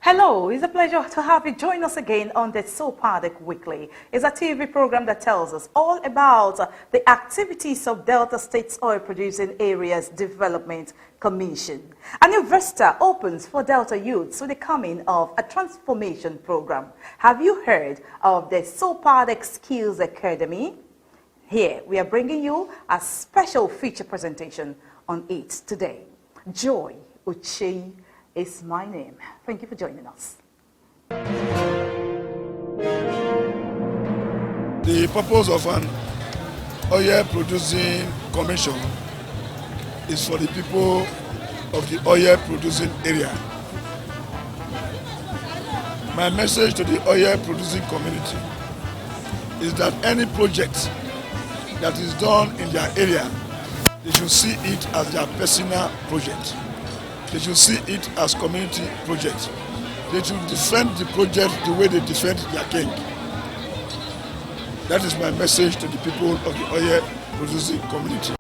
Hello, it's a pleasure to have you join us again on the Desopadec Weekly. It's a TV program that tells us all about the activities of Delta State's Oil Producing Areas Development Commission. A new vista opens for Delta youths with the coming of a transformation program. Have you heard of the Desopadec Skills Academy? Here, we are bringing you a special feature presentation on it today. Joy Uche is my name. Thank you for joining us. The purpose of an oil producing commission is for the people of the oil producing area. My message to the oil producing community is that any project that is done in their area, they should see it as their personal project. They should see it as community project. They should defend the project the way they defend their king. That is my message to the people of the oil producing community.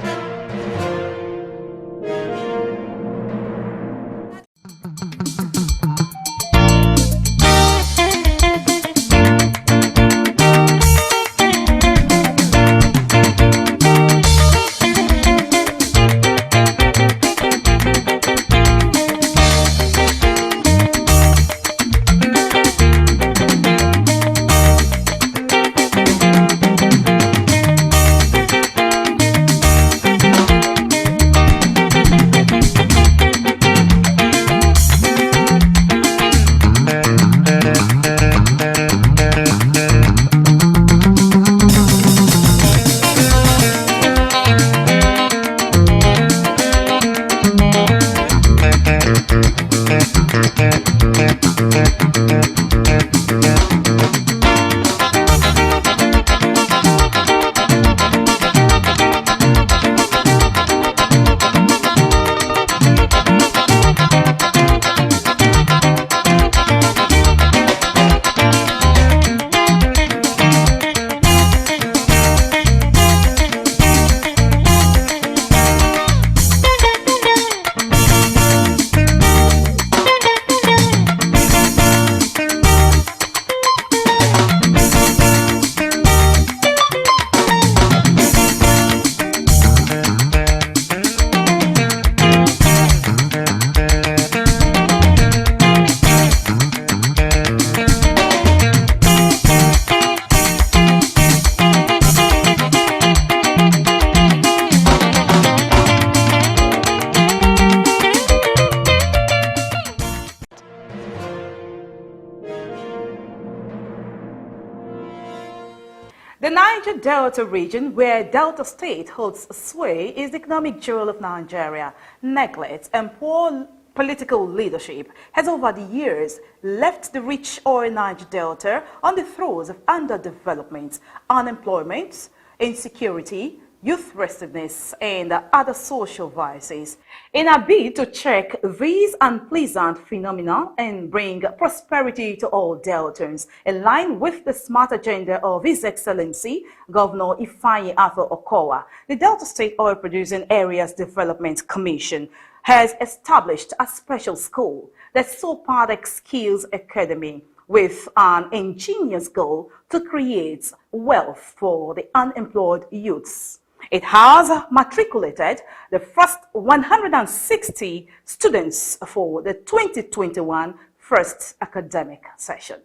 The Niger Delta region, where Delta State holds sway, is the economic jewel of Nigeria. Neglect and poor political leadership has over the years left the rich oil Niger Delta on the throes of underdevelopment, unemployment, insecurity, youth restiveness, and other social vices. In a bid to check these unpleasant phenomena and bring prosperity to all Deltans, in line with the smart agenda of His Excellency Governor Ifeanyi Arthur Okowa, the Delta State Oil Producing Areas Development Commission has established a special school, the Desopadec Skills Academy, with an ingenious goal to create wealth for the unemployed youths. It has matriculated the first 160 students for the 2021 first academic session.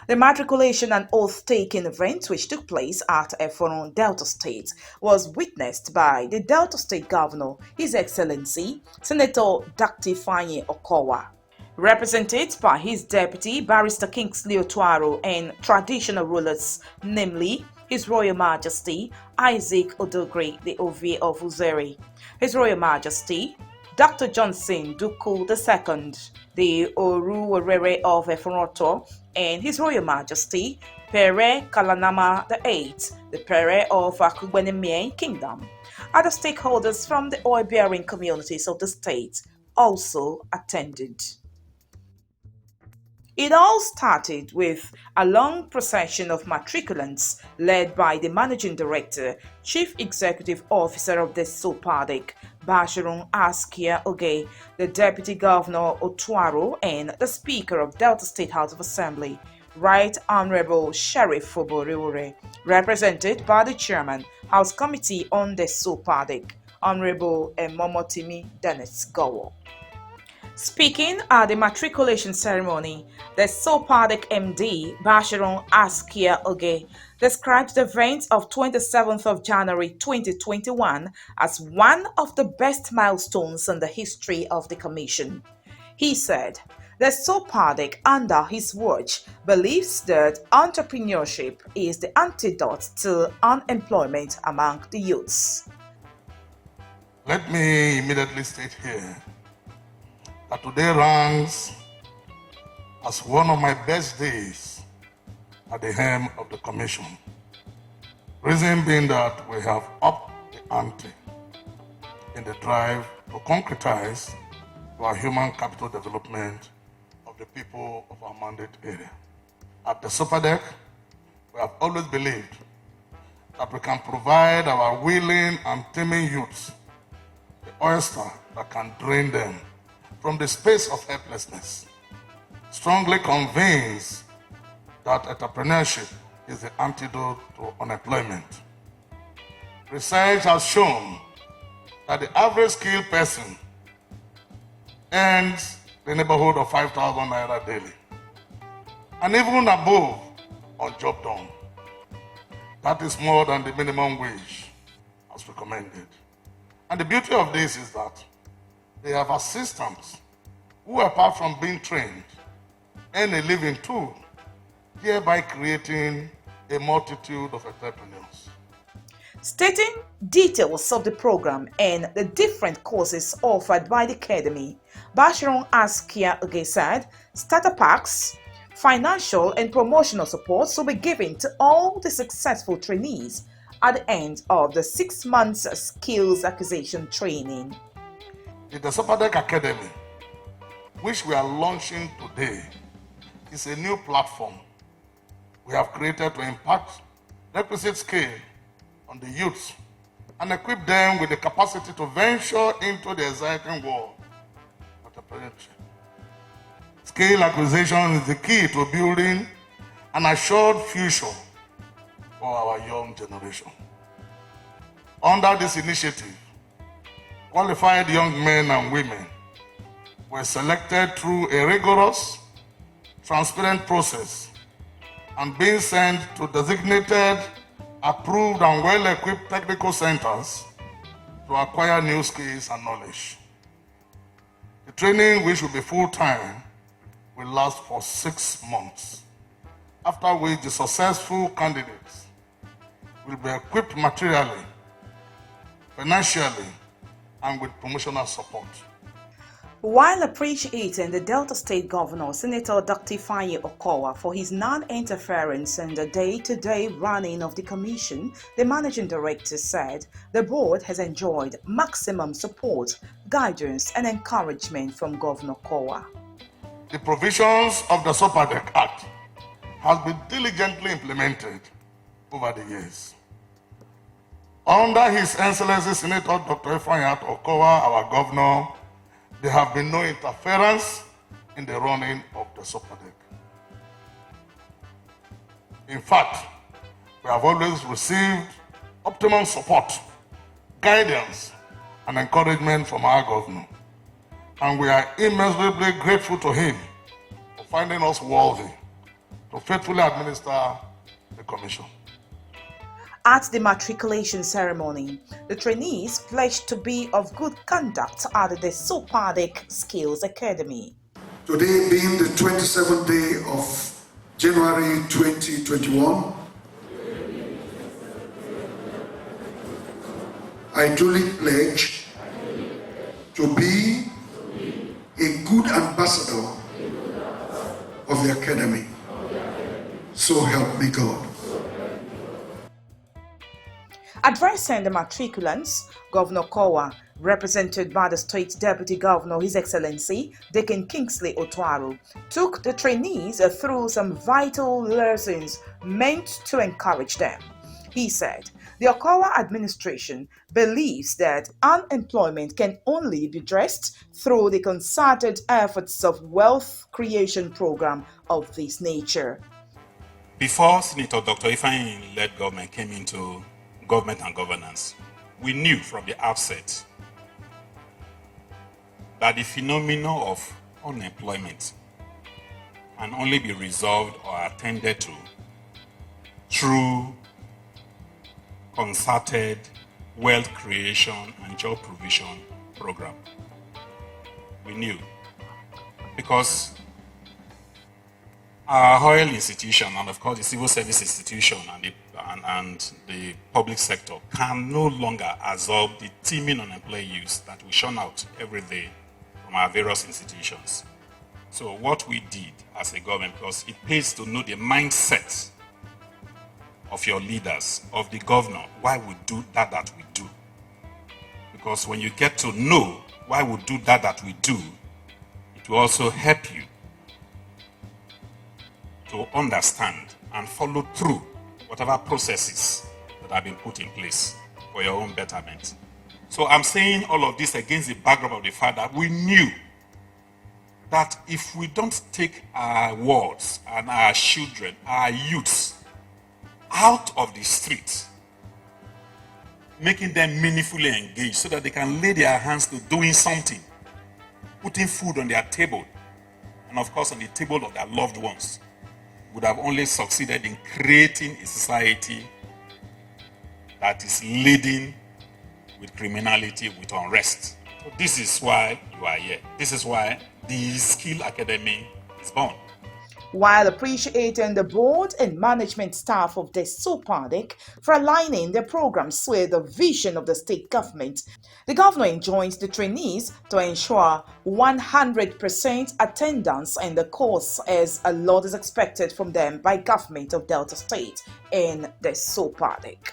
The matriculation and oath-taking event, which took place at Efron, Delta State, was witnessed by the Delta State Governor, His Excellency Senator Dr. Ifeanyi Okowa, represented by his deputy, Barrister Kingsley Otuaro, and traditional rulers, namely His Royal Majesty Isaac Odogri, the Ovie of Uzeri, His Royal Majesty Dr. Johnson Duku II, the Oruwerere of Efronoto, and His Royal Majesty Pere Kalanama VIII, the Pere of Akugbenimien Kingdom. Other stakeholders from the oil-bearing communities of the state also attended. It all started with a long procession of matriculants led by the Managing Director, Chief Executive Officer of Desopadec, Bashirun Askia Oge, the Deputy Governor Otuaro, and the Speaker of Delta State House of Assembly, Right Honorable Sheriff Foboriore, represented by the Chairman, House Committee on Desopadec, Honorable Momotimi Dennis Gowo. Speaking at the matriculation ceremony, the Desopadec MD, Bashirun Askia Oge, described the event of 27th of January 2021 as one of the best milestones in the history of the Commission. He said, the Desopadec, under his watch, believes that entrepreneurship is the antidote to unemployment among the youths. Let me immediately state here that today ranks as one of my best days at the helm of the Commission. Reason being that we have upped the ante in the drive to concretize our human capital development of the people of our mandate area. At the Desopadec, we have always believed that we can provide our willing and teeming youths the oyster that can drain them from the space of helplessness, strongly convinced that entrepreneurship is the antidote to unemployment. Research has shown that the average skilled person earns the neighborhood of 5,000 naira daily, and even above on job done. That is more than the minimum wage as recommended. And the beauty of this is that they have assistants who, apart from being trained, earn a living too, thereby creating a multitude of entrepreneurs. Stating details of the program and the different courses offered by the Academy, Bashirun Askia Oge said starter packs, financial and promotional support will be given to all the successful trainees at the end of the 6 months skills acquisition training. The Desopadec Academy, which we are launching today, is a new platform we have created to impact requisite skill on the youths and equip them with the capacity to venture into the exciting world of entrepreneurship. Skill acquisition is the key to building an assured future for our young generation. Under this initiative, qualified young men and women were selected through a rigorous, transparent process and being sent to designated, approved and well-equipped technical centers to acquire new skills and knowledge. The training, which will be full-time, will last for 6 months, after which the successful candidates will be equipped materially, financially, and with promotional support. While appreciating the Delta State Governor, Senator Dr. Ifeanyi Okowa, for his non-interference in the day-to-day running of the Commission, the Managing Director said the board has enjoyed maximum support, guidance and encouragement from Governor Okowa. The provisions of the Desopadec Act has been diligently implemented over the years. Under His Excellency Senator Dr. Ifeanyi Okowa, our governor, there have been no interference in the running of the Desopadec. In fact, we have always received optimum support, guidance, and encouragement from our governor. And we are immeasurably grateful to him for finding us worthy to faithfully administer the Commission. At the matriculation ceremony, the trainees pledged to be of good conduct at the Desopadec Skills Academy. Today being the 27th day of January 2021, I duly pledge to be a good ambassador of the Academy. So help me God. Addressing the matriculants, Governor Okowa represented by the State Deputy Governor, His Excellency Deacon Kingsley Otuaru, took the trainees through some vital lessons meant to encourage them. He said, the Okowa administration believes that unemployment can only be addressed through the concerted efforts of wealth creation program of this nature. Before Senator Dr. Ifeanyi-led government came into government and governance, we knew from the outset that the phenomenon of unemployment can only be resolved or attended to through concerted wealth creation and job provision program. We knew because our oil institution and of course the civil service institution and the public sector can no longer absorb the teeming unemployed youth that we shun out every day from our various institutions. So what we did as a government, because it pays to know the mindset of your leaders, of the governor, why we do that we do. Because when you get to know why we do that we do, it will also help you to understand and follow through whatever processes that have been put in place for your own betterment. So I'm saying all of this against the backdrop of the fact that we knew that if we don't take our wards and our children, our youths, out of the streets, making them meaningfully engaged so that they can lay their hands to doing something, putting food on their table, and of course on the table of their loved ones, would have only succeeded in creating a society that is laden with criminality, with unrest. So this is why you are here. This is why the Skill Academy is born. While appreciating the board and management staff of Desopadec for aligning their programs with the vision of the state government, the governor enjoins the trainees to ensure 100% attendance in the course as a lot is expected from them by government of Delta State in Desopadec.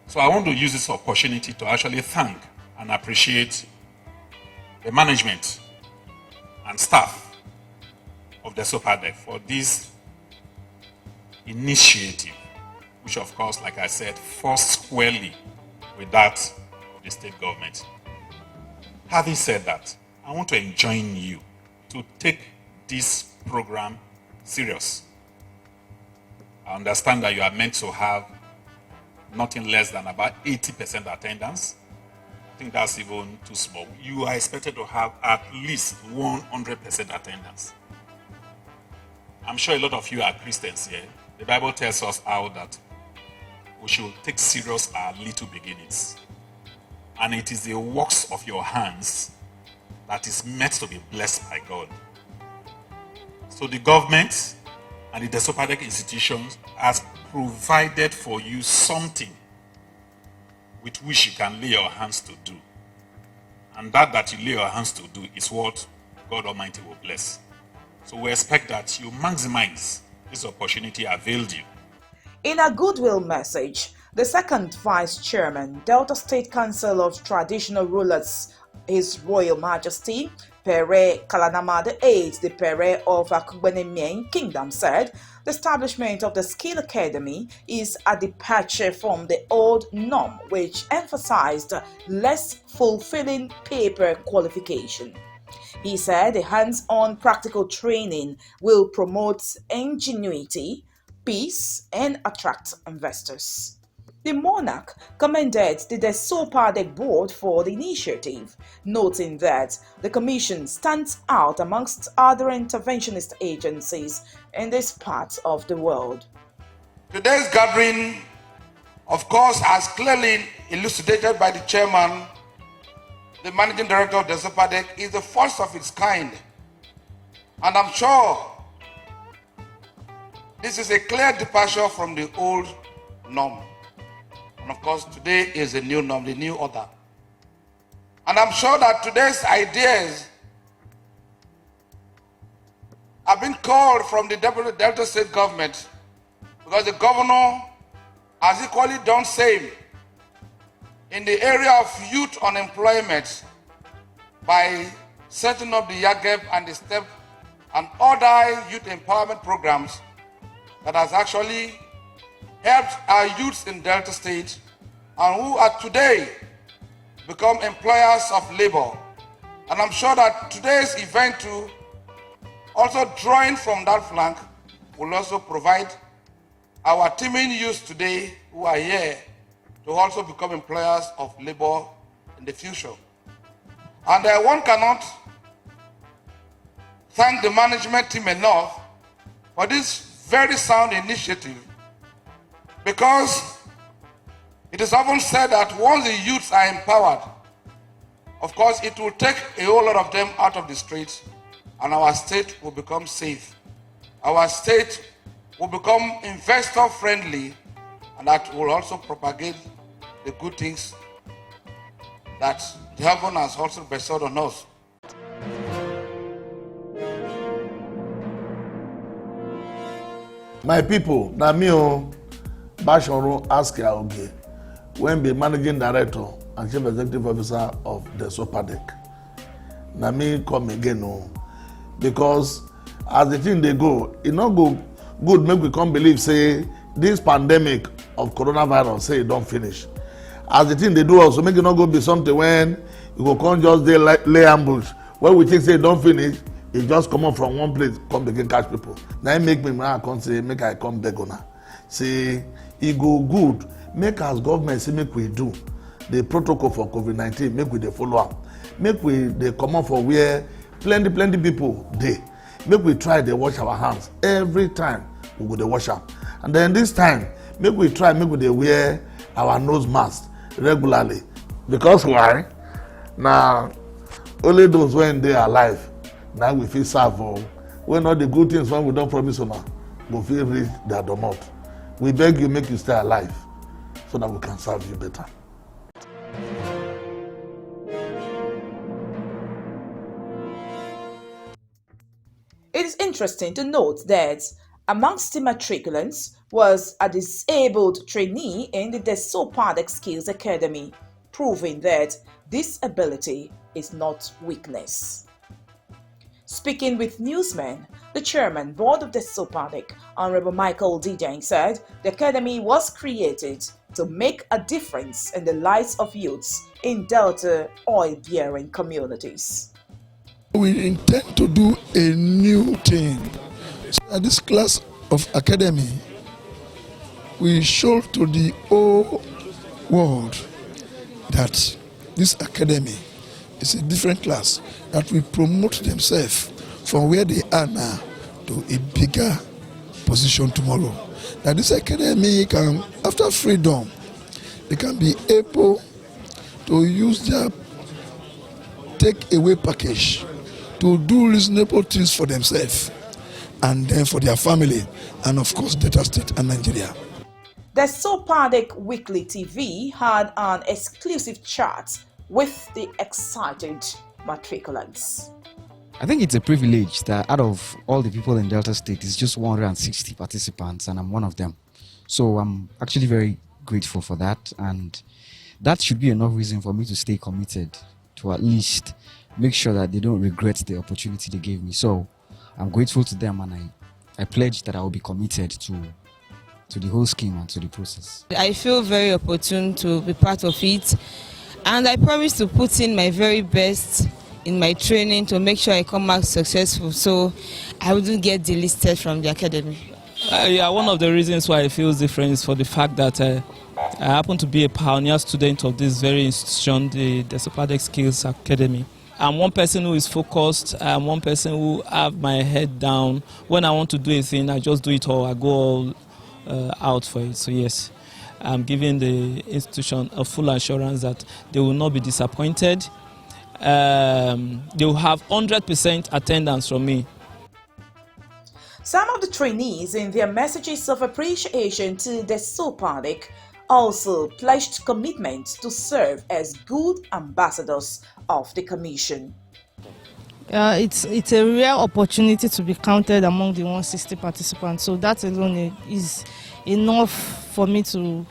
So I want to use this opportunity to actually thank and appreciate the management and staff of Desopadec for this initiative, which of course, like I said, falls squarely with that of the state government. Having said that, I want to enjoin you to take this program serious. I understand that you are meant to have nothing less than about 80% attendance. I think that's even too small. You are expected to have at least 100% attendance. I'm sure a lot of you are Christians here. The Bible tells us how that we should take serious our little beginnings. And it is the works of your hands that is meant to be blessed by God. So the government and the Desopadec institutions has provided for you something with which you can lay your hands to do. And that you lay your hands to do is what God Almighty will bless. So we expect that you maximize this opportunity availed you. In a goodwill message, the second Vice Chairman, Delta State Council of Traditional Rulers, His Royal Majesty Pere Kalanama VIII, the Pere of Akugbenemian Kingdom, said the establishment of the Skill Academy is a departure from the old norm, which emphasized less fulfilling paper qualification. He said the hands-on practical training will promote ingenuity, peace, and attract investors. The monarch commended the Desopadec board for the initiative, noting that the commission stands out amongst other interventionist agencies in this part of the world. Today's gathering, of course, as clearly elucidated by the chairman, the managing director of Desopadec, is the first of its kind. And I'm sure this is a clear departure from the old norm. And of course, today is the new norm, the new order. And I'm sure that today's ideas have been called from the Delta State government, because the governor has equally done same. in the area of youth unemployment by setting up the YAGEP and the STEP and other youth empowerment programs that has actually helped our youths in Delta State and who are today become employers of labor. And I'm sure that today's event too, also drawing from that flank, will also provide our teeming youth today who are here to also become employers of labor in the future. And one cannot thank the management team enough for this very sound initiative, because it is often said that once the youths are empowered, of course it will take a whole lot of them out of the streets and our state will become safe. Our state will become investor friendly, and that will also propagate the good things that heaven has also bestowed on us. My people, na me o Bashoru ask Yaoge, when be managing director and chief executive officer of Desopadec. Na me come again o, because as the thing they go, it not go good make we come believe say this pandemic of coronavirus say it don't finish. As the thing they do also make it not go be something when you go come just dey lay ambush. When we think say it don't finish, it just come up from one place come begin catch people. Now it make me I come say make I come beg una. Say it go good make as government say make we do the protocol for COVID-19 make we dey follow am. Make we dey come up for where plenty people dey. Make we try dey wash our hands every time we go dey wash am. And then this time make we try make we dey wear our nose mask regularly, because why? Now only those when they are alive now we feel serve o. When all the good things when we don't promise una go fit reach their domot. We beg you make you stay alive so that we can serve you better. It is interesting to note that amongst the matriculants was a disabled trainee in the Desopadec Skills Academy, proving that disability is not weakness. Speaking with newsmen, the chairman board of Desopadec, Honorable Michael Dijang, said the academy was created to make a difference in the lives of youths in Delta oil-bearing communities. We intend to do a new thing. So at this class of academy, we show to the whole world that this academy is a different class, that will promote themselves from where they are now to a bigger position tomorrow. That this academy can, after freedom, they can be able to use their take-away package to do reasonable things for themselves and then for their family, and of course Delta State and Nigeria. The Desopadec Weekly TV had an exclusive chat with the excited matriculants. I think it's a privilege that out of all the people in Delta State, it's just 160 participants and I'm one of them. So I'm actually very grateful for that, and that should be enough reason for me to stay committed to at least make sure that they don't regret the opportunity they gave me. So I'm grateful to them, and I pledge that I will be committed to the whole scheme and to the process. I feel very opportune to be part of it, and I promise to put in my very best in my training to make sure I come back successful, so I wouldn't get delisted from the academy. Yeah, one of the reasons why I feel different is for the fact that I happen to be a pioneer student of this very institution, the Desopadec Skills Academy. I'm one person who is focused. I'm one person who have my head down. When I want to do a thing, I just do it all. I go all out for it. So yes, I'm giving the institution a full assurance that they will not be disappointed. They will have 100% attendance from me. Some of the trainees, in their messages of appreciation to the Desopadec, also pledged commitment to serve as good ambassadors of the Commission. It's a rare opportunity to be counted among the 160 participants, so that alone is enough for me to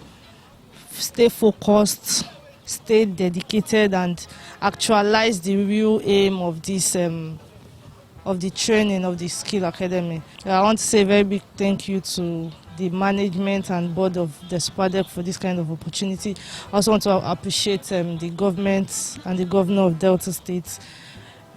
stay focused stay dedicated and actualize the real aim of this of the training of the Skill Academy. I want to say a very big thank you to the management and board of Desopadec for this kind of opportunity. I also want to appreciate the government and the governor of Delta State,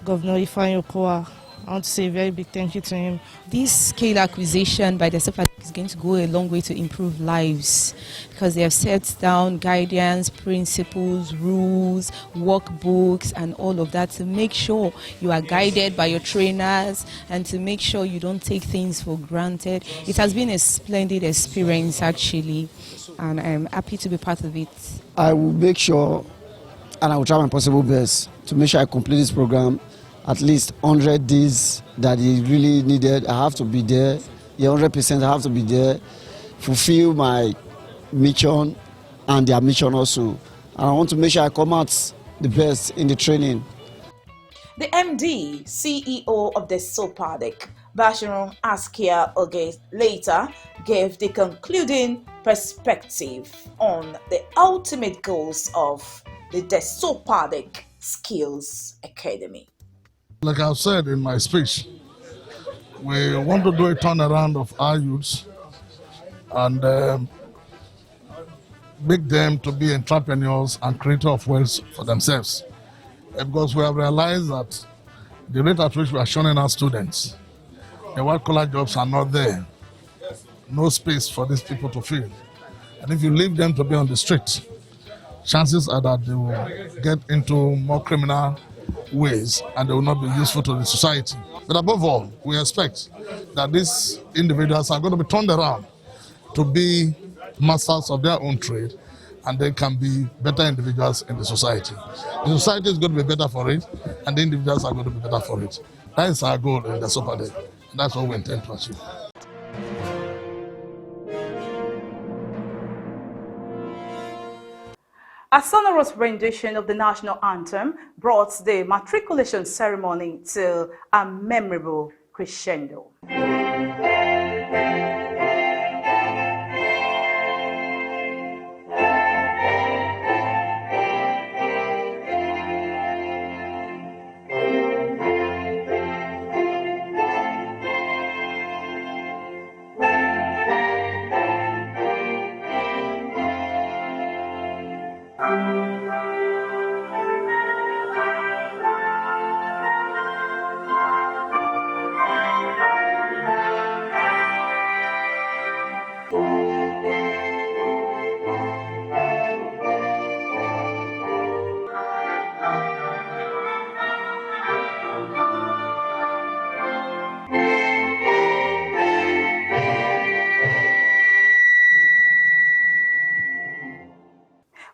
Governor Ifeanyi Okowa. I want to say a very big thank you to him. This scale acquisition by the Desopadec is going to go a long way to improve lives because they have set down guidance, principles, rules, workbooks, and all of that to make sure you are guided by your trainers and to make sure you don't take things for granted. It has been a splendid experience, actually, and I'm happy to be part of it. I will make sure, and I will try my possible best to make sure I complete this program at least 100 days that is really needed. I have to be there, 100% I have to be there, fulfill my mission and their mission also. And I want to make sure I come out the best in the training. The MD, CEO of Desopadec, Bashiru Askia Oge, later gave the concluding perspective on the ultimate goals of the Desopadec Skills Academy. Like I've said in my speech, we want to do a turnaround of our youths and make them to be entrepreneurs and creators of wealth for themselves. Because we have realized that the rate at which we are showing our students, the white-collar jobs are not there. No space for these people to fill. And if you leave them to be on the street, chances are that they will get into more criminal ways and they will not be useful to the society. But above all, we expect that these individuals are going to be turned around to be masters of their own trade and they can be better individuals in the society. The society is going to be better for it and the individuals are going to be better for it. That is our goal in the Desopadec. That's what we intend to achieve. A sonorous rendition of the national anthem brought the matriculation ceremony to a memorable crescendo.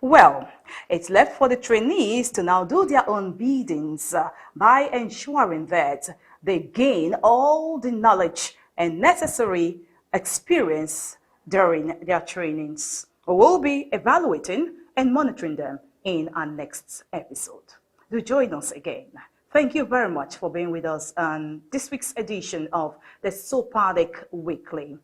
Well, it's left for the trainees to now do their own biddings by ensuring that they gain all the knowledge and necessary experience during their trainings. We'll be evaluating and monitoring them in our next episode. Do join us again. Thank you very much for being with us on this week's edition of the Desopadec Weekly.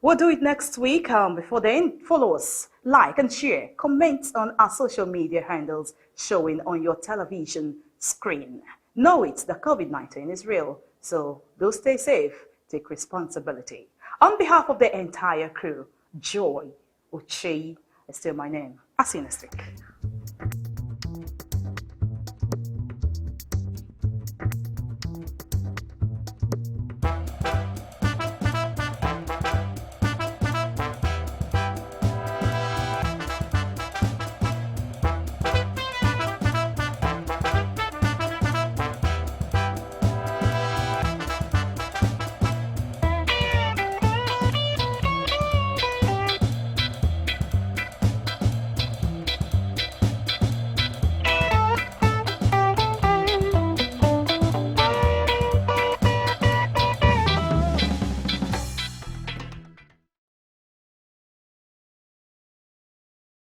We'll do it next week. Before then, follow us, like and share, comment on our social media handles showing on your television screen. Know it, the COVID-19 is real, so do stay safe, take responsibility. On behalf of the entire crew, Joy Uche is still my name. I'll see you next week.